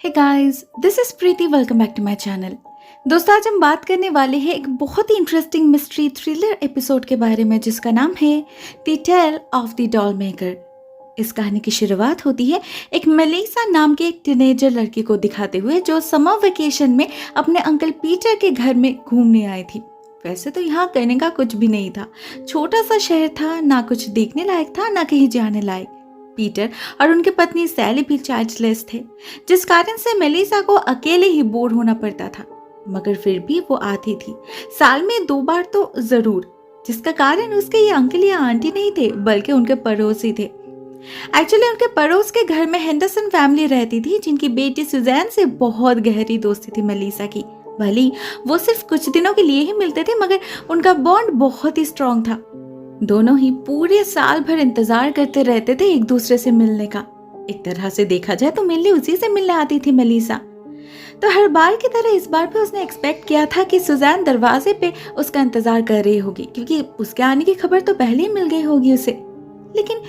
Hey guys, this is Preeti. Welcome back to my channel. दोस्तों, आज हम बात करने वाले हैं एक बहुत ही इंटरेस्टिंग मिस्ट्री थ्रिलर एपिसोड के बारे में जिसका नाम है the tale of the doll maker. इस कहानी की शुरुआत होती है एक मेलिसा नाम के एक टीनेजर लड़की को दिखाते हुए जो समर वेकेशन में अपने अंकल पीटर के घर में घूमने आई थी। वैसे तो यहाँ करने का कुछ भी नहीं था, छोटा सा शहर था, ना कुछ देखने लायक था ना कहीं जाने लायक। पीटर और उनकी पत्नी सैली भी चार्जलेस थे, जिस कारण से मेलिसा को अकेले ही बोर होना पड़ता था। मगर फिर भी वो आती थी, साल में 2 बार तो जरूर, जिसका कारण उसके ये अंकल या आंटी नहीं थे बल्कि उनके पड़ोसी थे। एक्चुअली उनके पड़ोस के घर में हेंडरसन फैमिली रहती थी, जिनकी बेटी सुजैन से बहुत गहरी दोस्ती थी मेलिसा की। भले वो सिर्फ कुछ दिनों के लिए ही मिलते थे, मगर उनका बॉन्ड बहुत ही स्ट्रांग था। दोनों ही पूरे साल भर इंतजार करते रहते थे एक दूसरे से मिलने का। एक तरह से देखा जाए तो मेनली उसी से मिलने आती थी मेलिसा। तो हर बार की तरह इस बार भी उसने एक्सपेक्ट किया था कि सुजैन दरवाजे पे उसका इंतजार कर रही होगी, क्योंकि उसके आने की खबर तो पहले ही मिल गई होगी उसे। लेकिन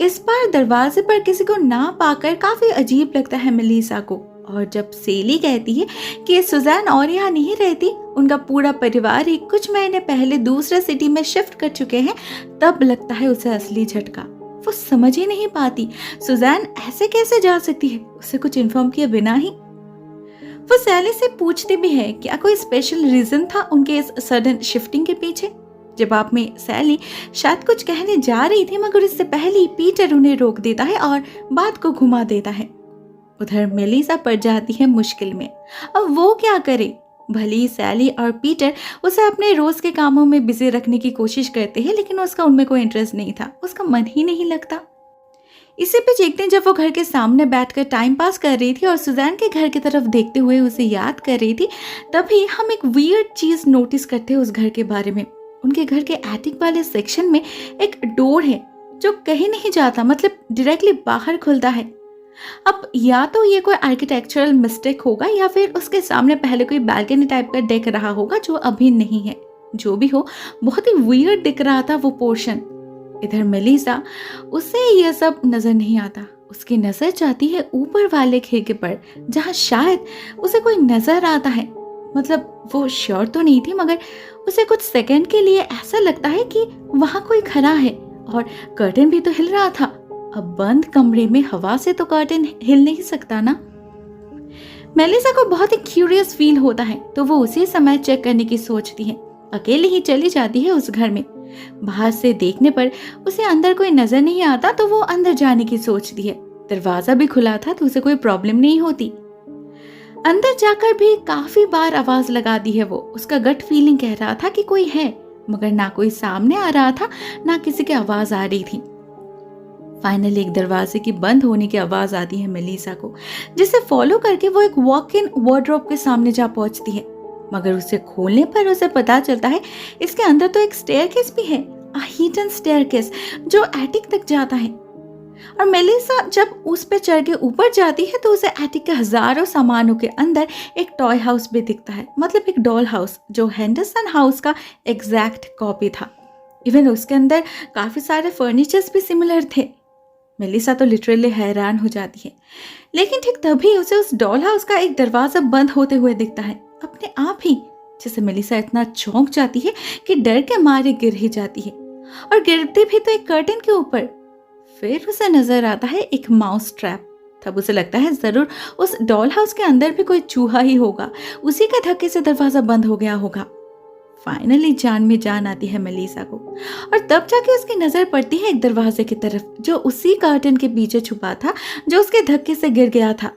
इस बार दरवाजे पर किसी को ना पाकर काफी अजीब लगता है मेलिसा को। और जब सेली कहती है कि सुजैन और यहाँ नहीं रहती, उनका पूरा परिवार ही कुछ महीने पहले दूसरे सिटी में शिफ्ट कर चुके हैं, तब लगता है उसे असली झटका। वो समझ ही नहीं पाती सुजैन ऐसे कैसे जा सकती है उसे कुछ इन्फॉर्म किए बिना ही। वो सैली से पूछती भी है क्या कोई स्पेशल रीजन था उनके इस सडन शिफ्टिंग के पीछे। जवाब में सैली शायद कुछ कहने जा रही थी, मगर इससे पहले पीटर उन्हें रोक देता है और बात को घुमा देता है। उधर मेलिसा पड़ जाती है मुश्किल में। अब वो क्या करे? भली सैली और पीटर उसे अपने रोज के कामों में बिजी रखने की कोशिश करते हैं, लेकिन उसका उनमें कोई इंटरेस्ट नहीं था, उसका मन ही नहीं लगता। इसी बीच एक दिन जब वो घर के सामने बैठकर टाइम पास कर रही थी और सुजैन के घर की तरफ देखते हुए उसे याद कर रही थी, तभी हम एक वियर्ड चीज नोटिस करते हैं उस घर के बारे में। उनके घर के एटिक वाले सेक्शन में एक डोर है जो कहीं नहीं जाता, मतलब डायरेक्टली बाहर खुलता है। अब या तो ये कोई आर्किटेक्चरल मिस्टेक होगा या फिर उसके सामने पहले कोई बालकनी टाइप का डेक रहा होगा जो अभी नहीं है। जो भी हो, बहुत ही वियर्ड दिख रहा था वो पोर्शन। इधर मेलिसा, उसे यह सब नजर नहीं आता। उसकी नजर जाती है ऊपर वाले खिड़की पर, जहाँ शायद उसे कोई नजर आता है। मतलब वो श्योर तो नहीं थी, मगर उसे कुछ सेकंड के लिए ऐसा लगता है कि वहां कोई खड़ा है। और कर्टन भी तो हिल रहा था। अब बंद कमरे में हवा से तो कर्टन हिल नहीं सकता ना। मेलिसा को बहुत ही क्यूरियस फील होता है, तो वो उसी समय चेक करने की सोचती है। अकेले ही चली जाती है उस घर में। बाहर से देखने पर उसे अंदर कोई नजर नहीं आता, तो वो अंदर जाने की सोचती है। दरवाजा भी खुला था तो उसे कोई प्रॉब्लम नहीं होती। अंदर जाकर भी काफी बार आवाज लगा दी है वो। उसका गट फीलिंग कह रहा था कि कोई है, मगर ना कोई सामने आ रहा था ना किसी की आवाज आ रही थी। फाइनली एक दरवाजे की बंद होने की आवाज आती है मेलिसा को, जिसे फॉलो करके वो एक वॉक इन वार्डरोब के सामने जा पहुंचती है। मगर उसे खोलने पर उसे पता चलता है इसके अंदर तो एक स्टेयरकेस भी है, अ हिडन स्टेयरकेस जो एटिक तक जाता है। और मेलिसा जब उस पे चढ़ के ऊपर जाती है तो उसे एटिक के हजारों सामानों के अंदर एक टॉय हाउस भी दिखता है, मतलब एक डॉल हाउस जो हेंडरसन हाउस का एग्जैक्ट कॉपी था। इवन उसके अंदर काफी सारे फर्नीचर्स भी सिमिलर थे। मेलिसा तो लिटरली हैरान हो जाती है। लेकिन ठीक तभी उसे उस डॉल हाउस का एक दरवाजा बंद होते हुए दिखता है, अपने आप ही, जिससे मेलिसा इतना चौंक जाती है कि डर के मारे गिर ही जाती है। और गिरती भी तो एक कर्टन के ऊपर। फिर उसे नजर आता है एक माउस ट्रैप। तब उसे लगता है जरूर उस डॉल हाउस के अंदर भी कोई चूहा ही होगा, उसी के धक्के से दरवाजा बंद हो गया होगा। फाइनली जान में जान आती है मेलिसा को, और तब जाके उसकी नजर पड़ती है एक दरवाजे की तरफ जो उसी कर्टन के पीछे छुपा था जो उसके धक्के से गिर गया था।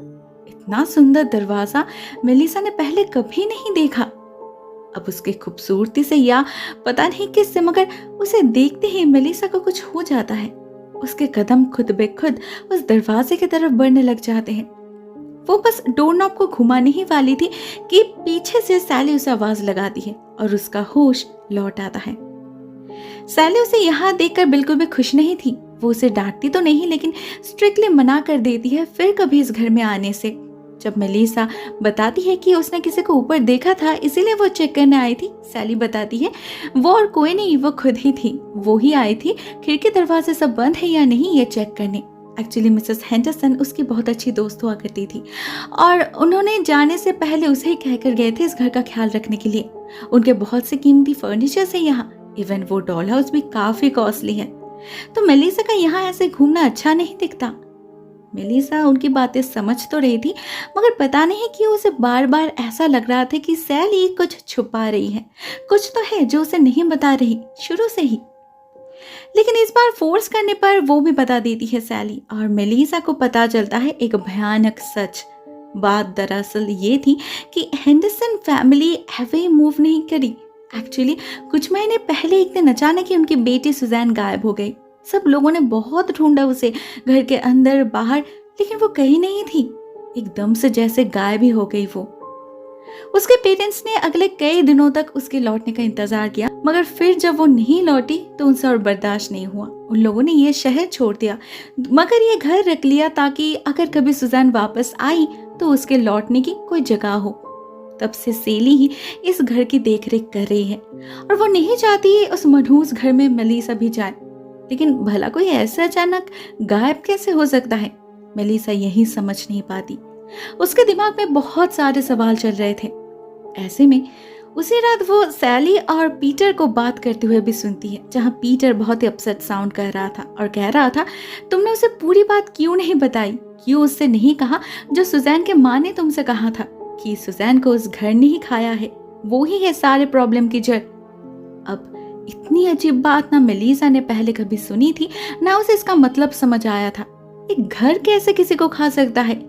इतना सुंदर दरवाजा मेलिसा ने पहले कभी नहीं देखा। अब उसकी खूबसूरती से या पता नहीं किससे, मगर उसे देखते ही मेलिसा को कुछ हो जाता है। उसके कदम खुद बे खुद उस दरवाजे की तरफ बढ़ने लग जाते हैं। वो बस डोर नॉब को घुमाने ही वाली थी कि पीछे से सैली उसे आवाज लगाती है और उसका होश लौट आता है। सैली उसे यहाँ देखकर बिल्कुल भी खुश नहीं थी। वो उसे डांटती तो नहीं, लेकिन स्ट्रिक्टली मना कर देती है फिर कभी इस घर में आने से। जब मेलिसा बताती है कि उसने किसी को ऊपर देखा था इसीलिए वो चेक करने आई थी, सैली बताती है वो और कोई नहीं, वो खुद ही थी। वो ही आई थी खिड़की दरवाजे सब बंद है या नहीं ये चेक करने। एक्चुअली मिसेस हेंडरसन उसकी बहुत अच्छी दोस्त हुआ करती थी और उन्होंने जाने से पहले उसे ही कहकर गए थे इस घर का ख्याल रखने के लिए। उनके बहुत से कीमती फर्नीचर्स है यहाँ, इवन वो डॉल हाउस भी काफी कॉस्टली है। तो मेलिसा का यहाँ ऐसे घूमना अच्छा नहीं दिखता। मेलिसा उनकी बातें समझ तो रही थी, मगर पता नहीं क्यों उसे बार बार ऐसा लग रहा था कि सैली कुछ छुपा रही है, कुछ तो है जो उसे नहीं बता रही शुरू से ही। लेकिन इस बार फोर्स करने पर वो भी बता देती है सैली, और मेलिसा को पता चलता है एक भयानक सच। बात दरअसल ये थी कि हेंडरसन फैमिली अवे मूव नहीं करी। एक्चुअली कुछ महीने पहले एक दिन अचानक ही उनकी बेटी सुजैन गायब हो गई। सब लोगों ने बहुत ढूंढा उसे घर के अंदर बाहर, लेकिन वो कहीं नहीं थी। एकदम से जैसे गायब ही हो गई वो। उसके पेरेंट्स ने अगले कई दिनों तक उसके लौटने का इंतजार किया, मगर फिर जब वो नहीं लौटी तो उनसे और बर्दाश्त नहीं हुआ। उन लोगों ने ये शहर छोड़ दिया, मगर ये घर रख लिया ताकि अगर कभी सुजैन वापस आई तो उसके लौटने की कोई जगह हो। तब से सेली ही इस घर की देखरेख कर रही है और वो नहीं चाहती उस मनहूस घर में मेलिसा भी जाए। लेकिन भला कोई ऐसा अचानक गायब कैसे हो सकता है? मेलिसा यही समझ नहीं पाती। उसके दिमाग में बहुत सारे सवाल चल रहे थे। ऐसे में उसी रात वो सैली और पीटर को बात करते हुए भी सुनती है, जहां पीटर बहुत ही अपसेट साउंड कर रहा था और कह रहा था, तुमने उसे पूरी बात क्यों नहीं बताई? क्यों उससे नहीं कहा जो सुजैन के माँ ने तुमसे कहा था कि सुजैन को उस घर ने ही खाया है, वो ही है सारे प्रॉब्लम की जड़। अब इतनी अजीब बात ना मेलिसा ने पहले कभी सुनी थी, ना उसे इसका मतलब समझ आया था। एक घर कैसे किसी को खा सकता है?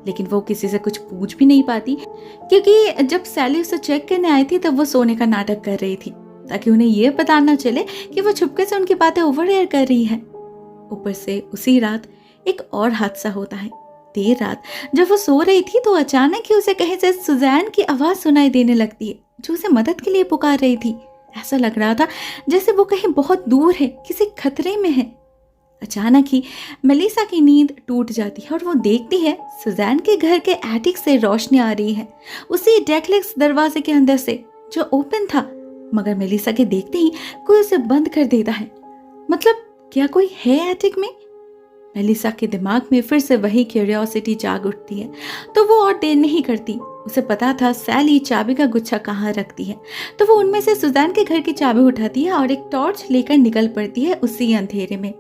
लेकिन वो किसी से कुछ पूछ भी नहीं पाती, क्योंकि जब सैली उसे चेक करने आई थी तब वो सोने का नाटक कर रही थी, ताकि उन्हें ये पता ना चले कि वो छुपके से उनकी बातें ओवर एयर कर रही है। ऊपर से उसी रात एक और हादसा होता है। देर रात जब वो सो रही थी तो अचानक ही उसे कहीं से सुजैन की आवाज सुनाई देने लगती है, जो उसे मदद के लिए पुकार रही थी। ऐसा लग रहा था जैसे वो कहीं बहुत दूर है, किसी खतरे में है। अचानक ही मेलिसा की नींद टूट जाती है और वो देखती है सुजैन के घर के एटिक से रोशनी आ रही है, उसी डेकलेक्स दरवाजे के अंदर से जो ओपन था। मगर मेलिसा के देखते ही कोई उसे बंद कर देता है। मतलब क्या कोई है एटिक में? मेलिसा के दिमाग में फिर से वही क्यूरियोसिटी जाग उठती है, तो वो और देर नहीं करती। उसे पता था सैली चाबी का गुच्छा कहाँ रखती है, तो वो उनमें से सुजैन के घर की चाबी उठाती है और एक टॉर्च लेकर निकल पड़ती है उसी अंधेरे में।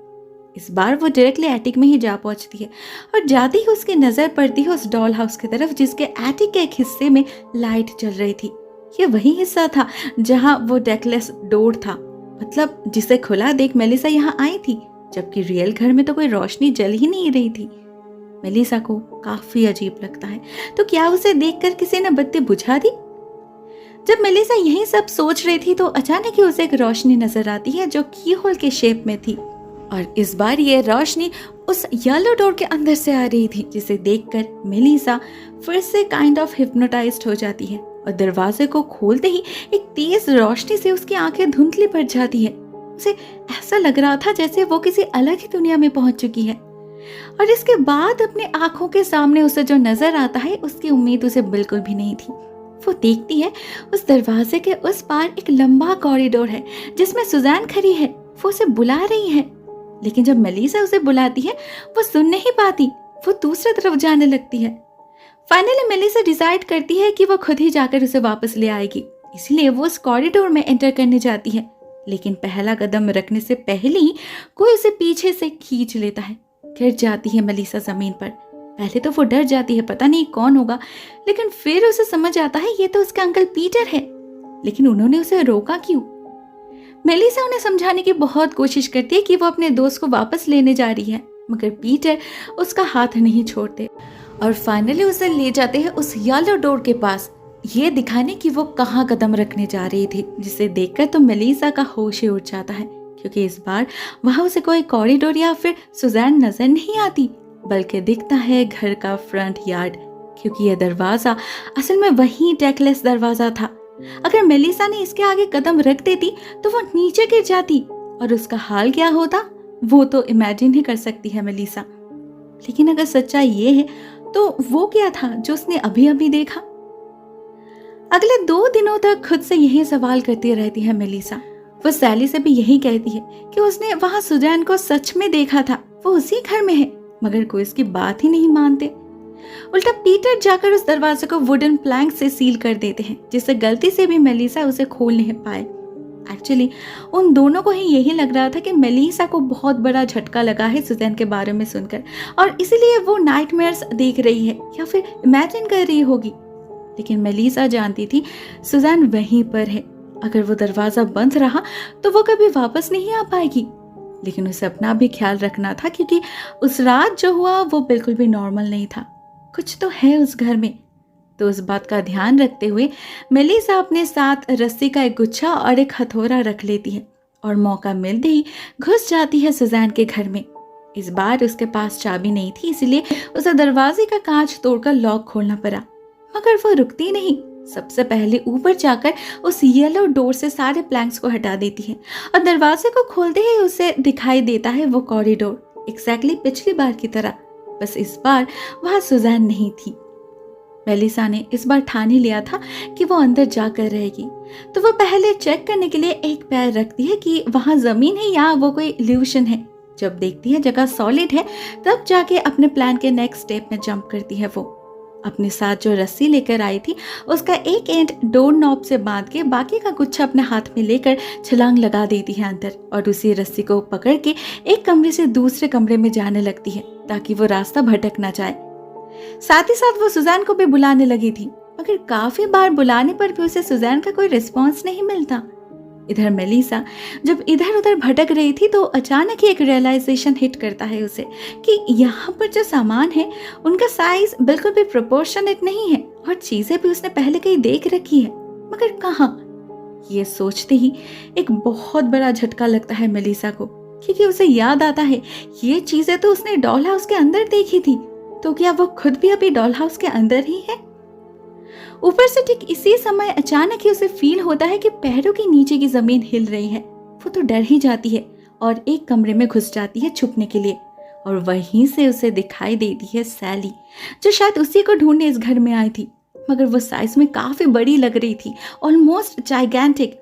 इस बार वो डायरेक्टली एटिक में ही जा पहुंचती है और जाती ही उसकी नजर पड़ती है उस डॉल हाउस की तरफ, जिसके एटिक के एक हिस्से में लाइट जल रही थी। ये वही हिस्सा था जहां वो डेकलेस डोर था, मतलब जिसे खुला देख मेलिसा यहाँ आई थी, जबकि रियल घर में तो कोई रोशनी जल ही नहीं रही थी। मेलिसा को काफी अजीब लगता है, तो क्या उसे देखकर किसी ने बत्ती बुझा दी? जब मेलिसा यही सब सोच रही थी तो अचानक ही उसे एक रोशनी नजर आती है जो की होल के शेप में थी, और इस बार ये रोशनी उस येलो डोर के अंदर से आ रही थी, जिसे देखकर मेलिसा फिर से काइंड ऑफ हिप्नोटाइज्ड हो जाती है और दरवाजे को खोलते ही एक तेज रोशनी से उसकी आंखें धुंधली पड़ जाती है। उसे ऐसा लग रहा था जैसे वो किसी अलग ही दुनिया में पहुंच चुकी है, और इसके बाद अपने आंखों के सामने उसे जो नजर आता है उसकी उम्मीद उसे बिल्कुल भी नहीं थी। वो देखती है उस दरवाजे के उस पार एक लंबा कॉरिडोर है जिसमें सुजैन खड़ी है, वो उसे बुला रही है। लेकिन जब मेलिसा उसे बुलाती है वो सुन नहीं पाती, वो दूसरी तरफ जाने लगती है। फाइनली मेलिसा डिसाइड करती है कि वो खुद ही जाकर उसे वापस ले आएगी, इसलिए वो उस कॉरिडोर में एंटर करने जाती है। लेकिन पहला कदम रखने से पहले ही कोई उसे पीछे से खींच लेता है। गिर जाती है मेलिसा जमीन पर। पहले तो वो डर जाती है, पता नहीं कौन होगा, लेकिन फिर उसे समझ आता है ये तो उसका अंकल पीटर है। लेकिन उन्होंने उसे रोका क्यों? मेलिसा उन्हें समझाने की बहुत कोशिश करती है कि वो अपने दोस्त को वापस लेने जा रही है, मगर पीटर उसका हाथ नहीं छोड़ते और फाइनली उसे ले जाते हैं उस येलो डोर के पास, ये दिखाने कि वो कहाँ कदम रखने जा रही थी, जिसे देखकर तो मेलिसा का होश ही उड़ जाता है, क्योंकि इस बार वहां उसे कोई कॉरिडोर या फिर सुजैन नजर नहीं आती, बल्कि दिखता है घर का फ्रंट यार्ड, क्योंकि यह दरवाजा असल में वही डेकलेस दरवाजा था। अगर मेलिसा ने इसके आगे कदम रख देती तो वो नीचे गिर जाती, और उसका हाल क्या होता वो तो इमेजिन ही कर सकती है मेलिसा। लेकिन अगर सच्चाई ये है तो वो क्या था जो उसने अभी अभी देखा? अगले 2 दिनों तक खुद से यही सवाल करती रहती है मेलिसा। वो सैली से भी यही कहती है कि उसने वहां सुजैन को सच में देखा था, वो उसी घर में है, मगर कोई उसकी बात ही नहीं मानते। उल्टा पीटर जाकर उस दरवाजे को वुडन प्लैंक से सील कर देते हैं, जिससे गलती से भी मेलिसा उसे खोल नहीं पाए। एक्चुअली उन दोनों को ही यही लग रहा था कि मेलिसा को बहुत बड़ा झटका लगा है सुजैन के बारे में सुनकर, और इसीलिए वो नाइटमेयर्स देख रही है या फिर इमेजिन कर रही होगी। लेकिन मेलिसा जानती थी सुजैन वहीं पर है। अगर वो दरवाजा बंद रहा तो वो कभी वापस नहीं आ पाएगी। लेकिन उसे अपना भी ख्याल रखना था, क्योंकि उस रात जो हुआ वो बिल्कुल भी नॉर्मल नहीं था। कुछ तो है उस घर में। तो उस बात का ध्यान रखते हुए मेलिसा अपने साथ रस्सी का एक गुच्छा और एक हथौड़ा रख लेती है और मौका मिलते ही घुस जाती है सुजैन के घर में। इस बार उसके पास चाबी नहीं थी, इसलिए उसे दरवाजे का कांच तोड़कर लॉक खोलना पड़ा। मगर वो रुकती नहीं। सबसे पहले ऊपर जाकर उस येलो डोर से सारे प्लैंक्स को हटा देती है और दरवाजे को खोलते ही उसे दिखाई देता है वो कॉरिडोर, एग्जैक्टली पिछली बार की तरह। बस इस बार वहां सुजैन नहीं थी। मेलिसा ने इस बार ठान ही लिया था कि वो अंदर जाकर रहेगी, तो वो पहले चेक करने के लिए एक पैर रखती है कि वहां जमीन है या वो कोई इल्यूशन है। जब देखती है जगह सॉलिड है, तब जाके अपने प्लान के नेक्स्ट स्टेप में जंप करती है। वो अपने साथ जो रस्सी लेकर आई थी उसका एक एंड डोर नॉब से बांध के बाकी का गुच्छा अपने हाथ में लेकर छलांग लगा देती है अंदर, और उसी रस्सी को पकड़ के एक कमरे से दूसरे कमरे में जाने लगती है ताकि वो रास्ता भटक ना जाए। साथ ही साथ वो सुजैन को भी बुलाने लगी थी, मगर काफी बार बुलाने पर भी उसे सुजैन का कोई रिस्पॉन्स नहीं मिलता। इधर मेलिसा जब इधर उधर भटक रही थी तो अचानक ही एक रियलाइजेशन हिट करता है उसे कि यहाँ पर जो सामान है उनका साइज बिल्कुल भी प्रोपोर्शनेट नहीं है, और चीजें भी उसने पहले कहीं देख रखी है, मगर कहाँ। ये सोचते ही एक बहुत बड़ा झटका लगता है मेलिसा को, क्योंकि उसे याद आता है ये चीजें तो उसने डॉल हाउस के अंदर देखी थी। तो क्या वो खुद भी अभी डॉल हाउस के अंदर ही है? ऊपर से ठीक इसी समय अचानक ही उसे फील होता है कि पैरों के नीचे की जमीन हिल रही है। वो तो डर ही जाती है और एक कमरे में घुस जाती है छुपने के लिए, और वहीं से उसे दिखाई देती है सैली, जो शायद उसी को ढूंढने इस घर में आई थी, मगर वो साइज में काफी बड़ी लग रही थी, ऑलमोस्ट जाइगैंटिक।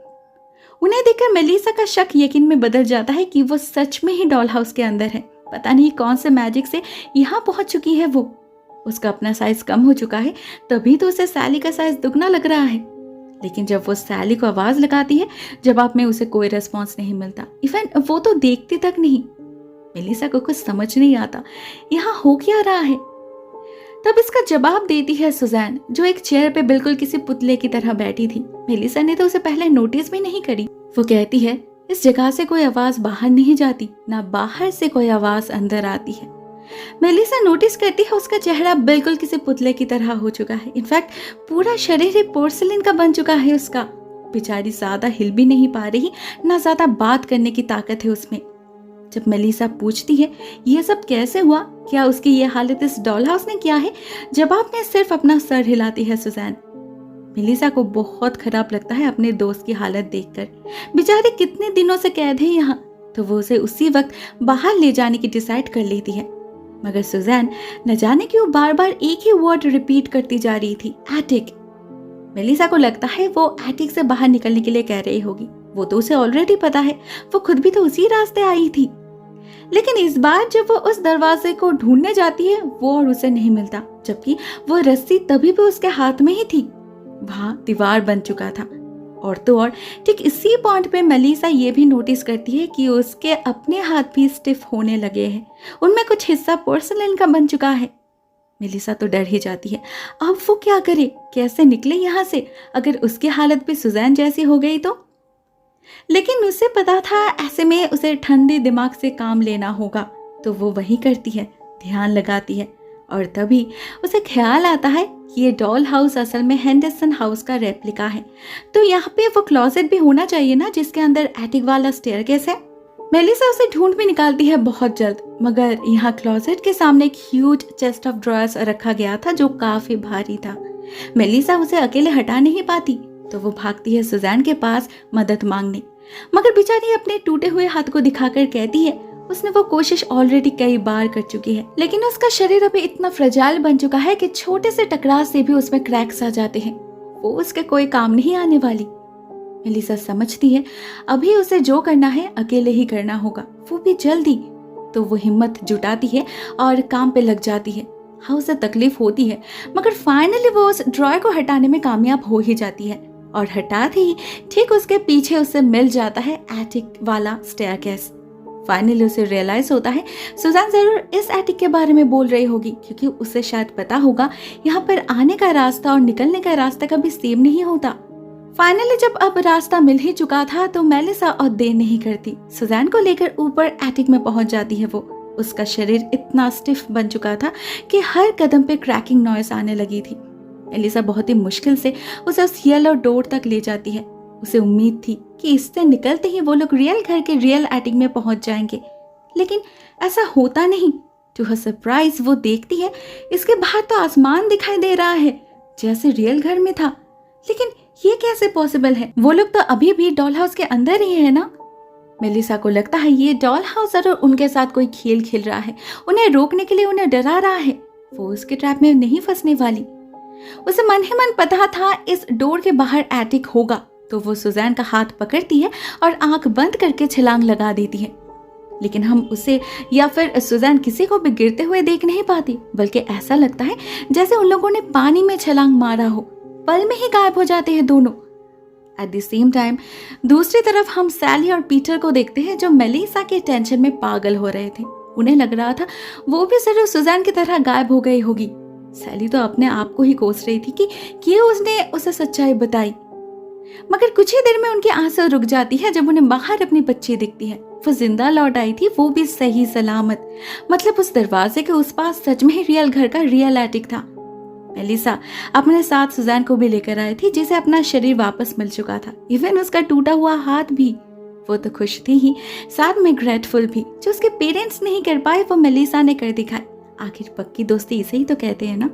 उन्हें देखकर मेलिसा का शक यकीन में बदल जाता है कि वो सच में ही डॉल हाउस के अंदर है। पता नहीं कौन से मैजिक से यहाँ पहुंच चुकी है वो। उसका अपना साइज कम हो चुका है, तभी तो उसे सैली का साइज दुगना लग रहा है। लेकिन जब वो सैली को आवाज लगाती है, जवाब में उसे कोई रिस्पॉन्स नहीं मिलता। इवन वो तो देखती तक नहीं। मेलिसा को कुछ समझ नहीं आता यहाँ हो क्या रहा है। तब इसका जवाब देती है सुजैन, जो एक चेयर पे बिल्कुल किसी पुतले की तरह बैठी थी। मेलिसा ने तो उसे पहले नोटिस भी नहीं करी। वो कहती है इस जगह से कोई आवाज बाहर नहीं जाती, ना बाहर से कोई आवाज अंदर आती है। मेलिसा नोटिस करती है उसका चेहरा बिल्कुल किसी पुतले की तरह हो चुका है। इनफैक्ट पूरा शरीर ही पोर्सिलिन का बन चुका है उसका। बेचारी ज्यादा हिल भी नहीं पा रही, ना ज्यादा बात करने की ताकत है उसमें। जब मेलिसा पूछती है ये सब कैसे हुआ, क्या उसकी ये हालत इस डॉल हाउस ने किया है, जवाब में सिर्फ अपना सर हिलाती है सुजैन। मेलिसा को बहुत खराब लगता है अपने दोस्त की हालत देखकर। बेचारी कितने दिनों से कैद है यहाँ, तो वो उसे उसी वक्त बाहर ले जाने की डिसाइड कर लेती है। मगर सुजैन न जाने क्यों बार बार एक ही वर्ड रिपीट करती जा रही थी, एटिक। मेलिसा को लगता है वो एटिक से बाहर निकलने के लिए कह रही होगी। वो तो उसे ऑलरेडी पता है, वो खुद भी तो उसी रास्ते आई थी। लेकिन इस बार जब वो उस दरवाजे को ढूंढने जाती है, वो और उसे नहीं मिलता, जबकि वो रस्सी तभी भी उसके हाथ में ही थी। वहां दीवार बन चुका था। और तो और ठीक इसी पॉइंट पे मेलिसा ये भी नोटिस करती है कि उसके अपने हाथ भी स्टिफ होने लगे हैं। उनमें कुछ हिस्सा पोर्सिलेन का बन चुका है। मेलिसा तो डर ही जाती है। अब वो क्या करे, कैसे निकले यहाँ से, अगर उसकी हालत भी सुजैन जैसी हो गई तो। लेकिन उसे पता था ऐसे में उसे ठंडे दिमाग से काम लेना होगा, तो वो वही करती है, ध्यान लगाती है। और तभी उसे ख्याल आता है कि ये डॉल हाउस असल में हेंडरसन हाउस का रेप्लिका है, तो यहाँ पे वो क्लोजेट भी होना चाहिए ना, जिसके अंदर एटिक वाला स्टेयरकेस है। मेलिसा उसे ढूंढ भी निकालती है बहुत जल्द, मगर यहाँ क्लोजेट के सामने एक ह्यूज चेस्ट ऑफ ड्रॉयर्स रखा गया था जो काफी भारी था। मेलिसा उसे अकेले हटा नहीं पाती, तो वो भागती है सुजैन के पास मदद मांगने। मगर बेचारी अपने टूटे हुए हाथ को दिखाकर कहती है उसने वो कोशिश ऑलरेडी कई बार कर चुकी है, लेकिन उसका शरीर अभी इतना फ्रेजाइल बन चुका है कि छोटे से टकराव से भी उसमें क्रैक्स आ जाते हैं। वो उसके कोई काम नहीं आने वाली। मेलिसा समझती है अभी उसे जो करना है अकेले ही करना होगा, वो भी जल्दी। तो वो हिम्मत जुटाती है और काम पे लग जाती है। हाँ, उसे तकलीफ होती है, मगर फाइनली वो उस ड्रॉयर को हटाने में कामयाब हो ही जाती है और हटाते ही ठीक उसके पीछे उसे मिल जाता है एटिक वाला स्टेयरकेस। फाइनली उसे रियलाइज होता है सुजान जरूर इस एटिक के बारे में बोल रही होगी, क्योंकि उसे शायद पता होगा यहाँ पर आने का रास्ता और निकलने का रास्ता कभी सेम नहीं होता। फाइनली जब अब रास्ता मिल ही चुका था तो मेलिसा और देर नहीं करती, सुजान को लेकर ऊपर एटिक में पहुंच जाती है। वो उसका शरीर इतना स्टिफ बन चुका था कि हर कदम पे क्रैकिंग नॉइस आने लगी थी। मेलिसा बहुत ही मुश्किल से उसे उस येलो डोर तक ले जाती है। उसे उम्मीद थी कि इससे निकलते ही वो लोग रियल घर के रियल एटिक में पहुंच जाएंगे, लेकिन ऐसा होता नहीं। टू हर सरप्राइज वो देखती है इसके बाहर तो आसमान दिखाई दे रहा है जैसे रियल घर में था। लेकिन ये कैसे पॉसिबल है? वो लोग तो अभी भी डॉल हाउस के अंदर ही है ना। मेलिसा को लगता है ये डॉल हाउस जरूर उनके साथ कोई खेल खेल रहा है, उन्हें रोकने के लिए उन्हें डरा रहा है। वो उसके ट्रैप में नहीं फंसने वाली। उसे मन ही मन पता था इस डोर के बाहर एटिक होगा, तो वो सुजैन का हाथ पकड़ती है और आंख बंद करके छलांग लगा देती है। लेकिन हम उसे या फिर सुजैन किसी को भी गिरते हुए देख नहीं पाती, बल्कि ऐसा लगता है जैसे उन लोगों ने पानी में छलांग मारा हो। पल में ही गायब हो जाते हैं दोनों। एट द सेम टाइम दूसरी तरफ हम सैली और पीटर को देखते हैं, जो मेलिसा के टेंशन में पागल हो रहे थे। उन्हें लग रहा था वो भी सिर्फ सुजैन की तरह गायब हो गई होगी। सैली तो अपने आप को ही कोस रही थी कि उसने उसे सच्चाई बताई, मगर कुछ ही देर में उनकी आंखें रुक जाती है जब उन्हें बाहर अपनी बच्ची दिखती है। वो जिंदा लौट आई थी, वो भी सही सलामत। मतलब उस दरवाजे के उस पास सच में ही रियल घर का रियल एटिक था। मेलिसा अपने साथ सुजैन को भी लेकर आई थी, जिसे अपना शरीर वापस मिल चुका था, इवन उसका टूटा हुआ हाथ भी। वो तो खुश थी ही, साथ में ग्रेटफुल भी। जो उसके पेरेंट्स नहीं कर पाए वो मेलिसा ने कर दिखाई। आखिर पक्की दोस्ती इसे ही तो कहते हैं ना।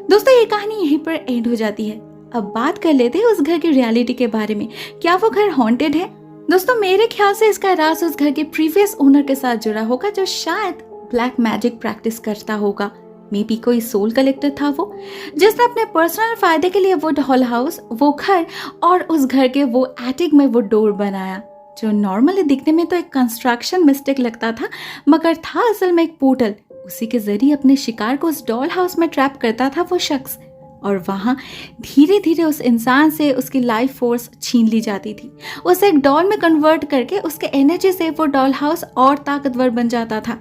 दोस्तों, ये कहानी यहीं पर एंड हो जाती है। अब बात कर लेते हैं उस घर की रियलिटी के बारे में। क्या वो घर हॉन्टेड है? दोस्तों, मेरे ख्याल से इसका राज उस घर के प्रीवियस ओनर के साथ जुड़ा होगा, जो शायद ब्लैक मैजिक प्रैक्टिस करता होगा। मे बी कोई सोल कलेक्टर था वो, जिसने अपने पर्सनल फायदे के लिए वो डॉल हाउस, वो घर और उस घर के वो एटिक में वो डोर बनाया, जो नॉर्मली दिखने में तो एक कंस्ट्रक्शन मिस्टेक लगता था, मगर था असल में एक पोर्टल। उसी के जरिए अपने शिकार को उस डॉल हाउस में ट्रैप करता था वो शख्स, और वहाँ धीरे धीरे उस इंसान से उसकी लाइफ फोर्स छीन ली जाती थी। उसे एक डॉल में कन्वर्ट करके उसके एनर्जी से वो डॉल हाउस और ताकतवर बन जाता था।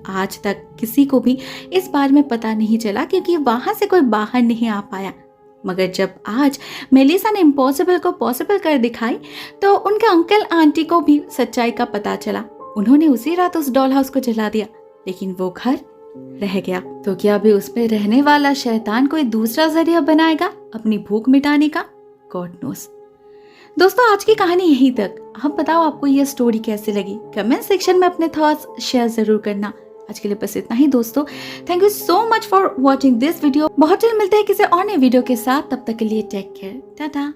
आज तक किसी को भी इस बारे में पता नहीं चला, क्योंकि वहां से कोई बाहर नहीं आ पाया। मगर जब आज मेलिसा ने इम्पॉसिबल को पॉसिबल कर दिखाई, तो उनके अंकल आंटी को भी सच्चाई का पता चला। उन्होंने उसी रात उस डॉल हाउस को जला दिया, लेकिन वो घर रह गया। तो क्या अभी उस पे रहने वाला शैतान कोई दूसरा जरिया बनाएगा अपनी भूख मिटाने का? God knows. दोस्तों, आज की कहानी यहीं तक। अब बताओ आपको ये स्टोरी कैसी लगी? कमेंट सेक्शन में अपने थॉट्स शेयर जरूर करना। आज के लिए बस इतना ही दोस्तों। Thank you so much for watching this video. बहुत जल्द मिलते हैं किसी और नए वीडियो के साथ। तब तक के लिए टेक केयर, टाटा।